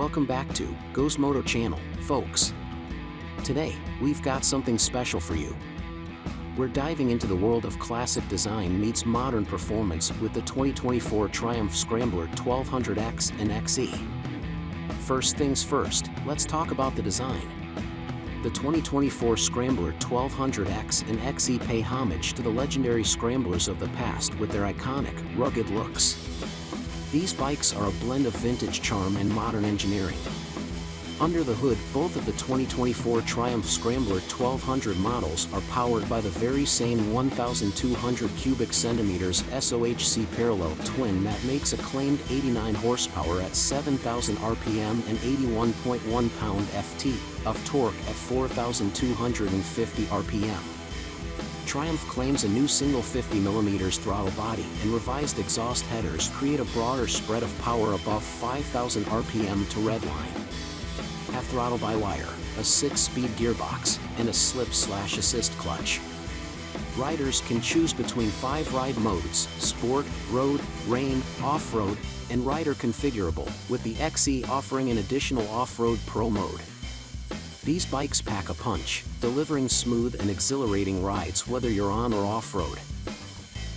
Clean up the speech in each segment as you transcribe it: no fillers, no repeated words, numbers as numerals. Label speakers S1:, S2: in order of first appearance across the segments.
S1: welcome back to Gozmoto channel, folks. Today, we've got something special for you. We're diving into the world of classic design meets modern performance with the 2024 Triumph Scrambler 1200X and XE. First things first, let's talk about the design. The 2024 Scrambler 1200X and XE pay homage to the legendary scramblers of the past with their iconic, rugged looks. These bikes are a blend of vintage charm and modern engineering. Under the hood, both of the 2024 Triumph Scrambler 1200 models are powered by the very same 1,200 cubic centimeters SOHC parallel twin that makes a claimed 89 horsepower at 7,000 RPM and 81.1 pound-ft of torque at 4,250 RPM. Triumph claims a new single 50mm throttle body and revised exhaust headers create a broader spread of power above 5,000 RPM to redline. Have throttle-by-wire, a 6-speed gearbox, and a slip/assist clutch. Riders can choose between 5 ride modes: Sport, Road, Rain, Off-Road, and Rider Configurable, with the XE offering an additional Off-Road Pro mode. These bikes pack a punch, delivering smooth and exhilarating rides whether you're on or off-road.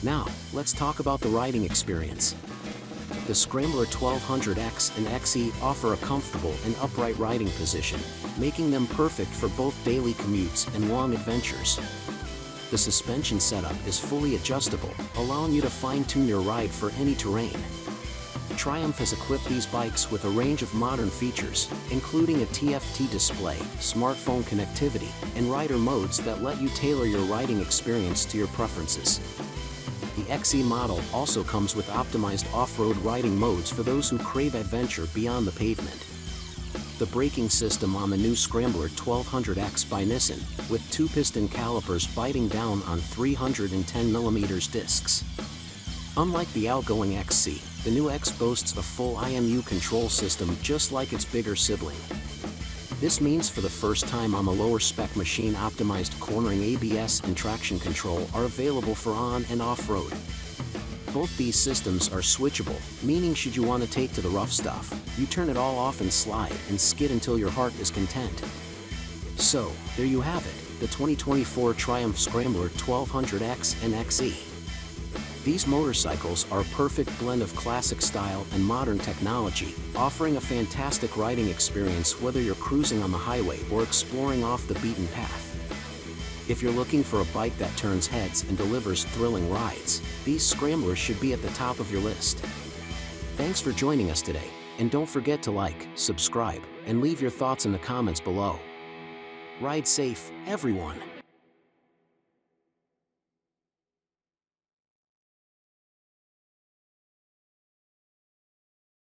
S1: Now, let's talk about the riding experience. The Scrambler 1200X and XE offer a comfortable and upright riding position, making them perfect for both daily commutes and long adventures. The suspension setup is fully adjustable, allowing you to fine-tune your ride for any terrain. Triumph has equipped these bikes with a range of modern features, including a TFT display, smartphone connectivity, and rider modes that let you tailor your riding experience to your preferences. The XE model also comes with optimized off-road riding modes for those who crave adventure beyond the pavement. The braking system on the new Scrambler 1200X by Nissan, with 2-piston calipers biting down on 310mm discs. Unlike the outgoing XC, the new X boasts a full IMU control system just like its bigger sibling. This means for the first time on the lower-spec machine, optimized cornering ABS and traction control are available for on and off-road. Both these systems are switchable, meaning should you want to take to the rough stuff, you turn it all off and slide and skid until your heart is content. So, there you have it, the 2024 Triumph Scrambler 1200X and XE. These motorcycles are a perfect blend of classic style and modern technology, offering a fantastic riding experience whether you're cruising on the highway or exploring off the beaten path. If you're looking for a bike that turns heads and delivers thrilling rides, these Scramblers should be at the top of your list. Thanks for joining us today, and don't forget to like, subscribe, and leave your thoughts in the comments below. Ride safe, everyone!